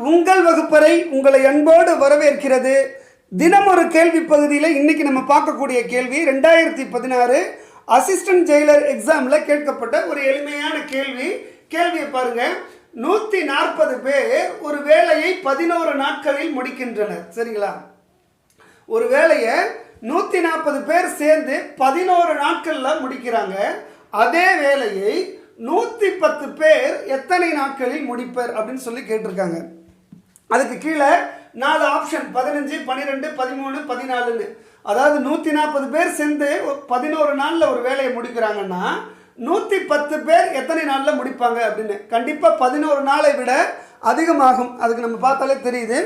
உங்கள் வகுப்பறை உங்களை அன்போடு வரவேற்கிறது. தினம் ஒரு கேள்வி பகுதியில் இன்னைக்கு நம்ம பார்க்கக்கூடிய கேள்வி 2016 அசிஸ்டன்ட் ஜெயிலர் எக்ஸாமில் கேட்கப்பட்ட ஒரு எளிமையான கேள்வி. கேள்வியை பாருங்க. 140 பேர் ஒரு வேலையை 11 நாட்களில் முடிக்கின்றனர். சரிங்களா? ஒரு வேலையை 140 பேர் சேர்ந்து 11 நாட்களில் முடிக்கிறாங்க. அதே வேலையை 110 பேர் எத்தனை நாட்களில் முடிப்பர் அப்படின்னு சொல்லி கேட்டிருக்காங்க. அதுக்கு கீழே 4 ஆப்ஷன் 15, 12, 13, 14. அதாவது 140 பேர் சேர்ந்து 11 நாளில் ஒரு வேலையை முடிக்கிறாங்கன்னா 110 பேர் எத்தனை நாளில் முடிப்பாங்க அப்படின்னு. கண்டிப்பாக 11 நாளை விட அதிகமாகும். அதுக்கு நம்ம பார்த்தாலே தெரியுது.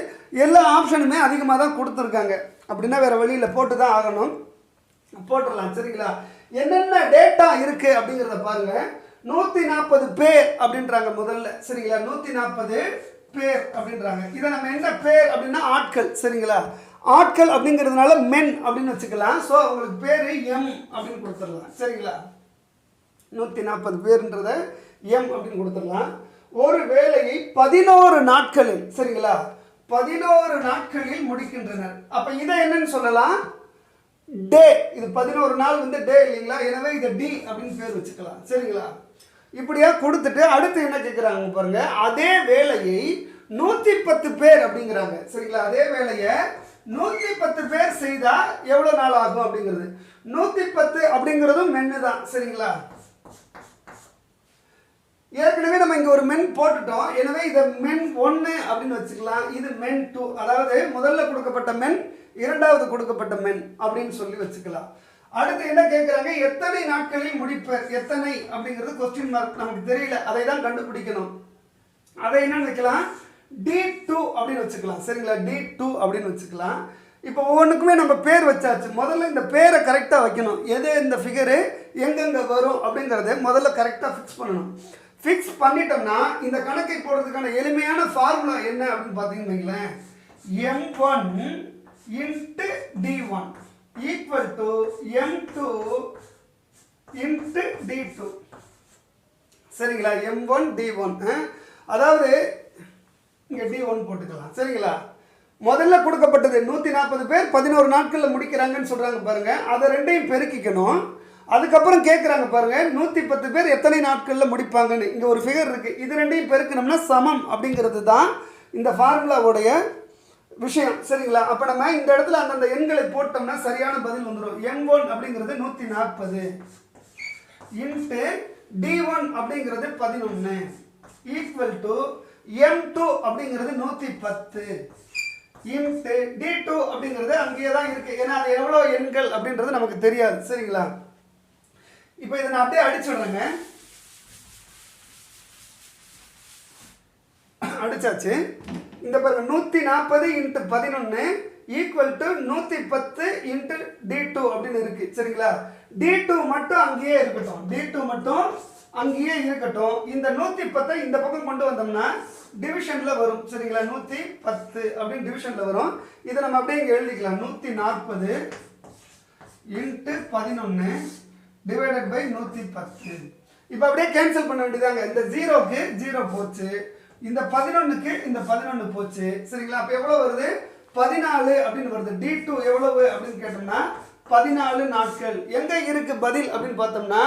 எல்லா ஆப்ஷனுமே அதிகமாக தான் கொடுத்துருக்காங்க. அப்படின்னா வேறு வழியில் போட்டு தான் ஆகணும். போட்டுடலாம். சரிங்களா? என்னென்ன டேட்டா இருக்குது அப்படிங்கிறத பாருங்கள். 140 பேர் அப்படின்றாங்க முதல்ல. சரிங்களா? 140 பேர் அப்படின்றாங்க. இதை நம்ம என்ன பேர் அப்படின்னா ஆட்கள். சரிங்களா? ஆட்கள் அப்படிங்கிறதுனால மென் அப்படின்னு வச்சுக்கலாம். ஸோ அவங்களுக்கு பேர் எம் அப்படின்னு கொடுத்துடலாம். சரிங்களா? 140 பேர்ன்றத எம் அப்படின்னு கொடுத்துடலாம். ஒரு வேலையை 11 நாட்களில், சரிங்களா, 11 நாட்களில் முடிக்கின்றனர். அப்போ இதை என்னன்னு சொல்லலாம்? டே. இது 11 நாள் வந்து டே இல்லைங்களா? எனவே இதை டி அப்படின்னு பேர் வச்சுக்கலாம். சரிங்களா? இப்படியா கொடுத்துட்டு அடுத்து என்ன கேட்குறாங்க பாருங்க. அதே வேலையை 110 பேர் அப்படிங்கிறாங்க. சரிங்களா? அதே வேலையை 110 பேர் செய்தா எவ்வளோ நாள் ஆகும் அப்படிங்கிறது. 110 அப்படிங்கிறதும் மென்னு தான். சரிங்களா? ஏற்கனவே நம்ம இங்கே ஒரு மென் போட்டுட்டோம். எனவே இதை மென் 1 அப்படின்னு வச்சுக்கலாம். இது மென் 2. அதாவது முதல்ல கொடுக்கப்பட்ட மென், இரண்டாவது கொடுக்கப்பட்ட மென் அப்படின்னு சொல்லி வச்சுக்கலாம். அடுத்து என்ன கேட்குறாங்க? எத்தனை நாட்களில் முடிப்பர்? எத்தனை அப்படிங்கிறது கொஸ்டின் மார்க். நமக்கு தெரியல, அதை தான் கண்டுபிடிக்கணும். அதை என்னன்னு வைக்கலாம்? D2 அப்படின்னு வச்சுக்கலாம். சரிங்களா? D2 அப்படின்னு வச்சுக்கலாம். இப்போ ஒவ்வொன்றுக்குமே நம்ம பேர் வச்சாச்சு. முதல்ல இந்த பேரை கரெக்டாக வைக்கணும். எது இந்த ஃபிகரு எங்கெங்கே வரும் அப்படிங்கிறத முதல்ல கரெக்டாக ஃபிக்ஸ் பண்ணணும். ஃபிக்ஸ் பண்ணிட்டோம்னா இந்த கணக்கை போடுறதுக்கான எளிமையான ஃபார்முலா என்ன அப்படின்னு பார்த்தீங்கன்னு வைங்களேன். M1 into D1 equal to M2 into D2. சரிங்களா? M1 D1. அதாவது இங்கே D1 போட்டுக்கலாம். சரிங்களா? முதல்ல கொடுக்கப்பட்டது 140 பேர் 11 நாட்களில் முடிக்கிறாங்கன்னு சொல்கிறாங்க பாருங்கள். அதை ரெண்டையும் பெருக்கிக்கணும். அதுக்கப்புறம் கேட்குறாங்க பாருங்கள், 110 பேர் எத்தனை நாட்களில் முடிப்பாங்கன்னு. இங்கே ஒரு ஃபிகர் இருக்குது. இது ரெண்டையும் பெருக்கணும்னா சமம் அப்படிங்கிறது தான் இந்த ஃபார்முலாவுடைய விஷயம். சரிங்களா? அப்போ நம்ம இந்த இடத்துல அந்தந்த எண்களை போட்டோம்னா சரியான பதில் வந்துடும். M1 அப்படிங்கிறது 140 இன்ட்டு D1 அப்படிங்கிறது 11 ஈக்குவல் டு M2 அப்படிங்கிறது 110 இன்ட்டு D2 அப்படிங்கிறது அங்கேயே தான் இருக்குது. ஏன்னா அது எவ்வளோ எண்கள் அப்படின்றது நமக்கு தெரியாது. சரிங்களா? இப்போ இதை நான் அப்படியே அடிச்சுடுறேங்க. அடிச்சாச்சு. இந்த பாருங்க, 140 into 11 equal to 110 into D2 அப்படின்னு இருக்கு. சரிங்களா? D2 மட்டும் அங்கேயே இருக்கட்டும். D2 மட்டும் அங்கேயே இருக்கட்டும். இந்த 110 இந்த பக்கம் கொண்டு வந்தோம்னா டிவிஷனில் வரும். சரிங்களா? 110 அப்படின்னு டிவிஷனில் வரும். இதை நம்ம அப்படியே இங்கே எழுதிக்கலாம். 140 இன்ட்டு 11 டிவைடட் பை 110. இப்போ அப்படியே கேன்சல் பண்ண வேண்டியதாங்க. இந்த 0க்கு 0 போச்சு, இந்த 11க்கு இந்த 11 போச்சு. சரிங்களா? அப்போ எவ்வளோ வருது? 14 அப்படின்னு வருது. D2 எவ்வளவு அப்படின்னு கேட்டோம்னா 14 நாட்கள். எங்கே இருக்கு பதில் அப்படின்னு பார்த்தோம்னா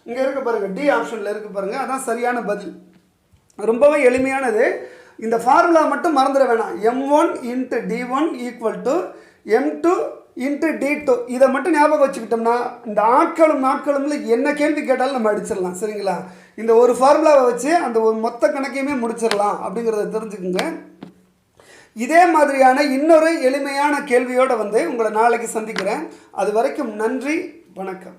இங்கே இருக்க பாருங்க, டி ஆப்ஷனில் இருக்கு பாருங்க. அதான் சரியான பதில். ரொம்பவே எளிமையானது. இந்த ஃபார்முலா மட்டும் மறந்துட வேணாம். M1 into D1 equal to M2 into D2. இதை மட்டும் ஞாபகம் வச்சுக்கிட்டோம்னா இந்த ஆட்களும் நாட்களும்ல என்ன கேள்வி கேட்டாலும் நம்ம அடிச்சிடலாம். சரிங்களா? இந்த ஒரு ஃபார்முலாவை வச்சு அந்த ஒரு மொத்த கணக்கையுமே முடிச்சிடலாம் அப்படிங்கிறத தெரிஞ்சுக்குங்க. இதே மாதிரியான இன்னொரு எளிமையான கேள்வியோடு வந்து உங்களை நாளைக்கு சந்திக்கிறேன். அது வரைக்கும் நன்றி, வணக்கம்.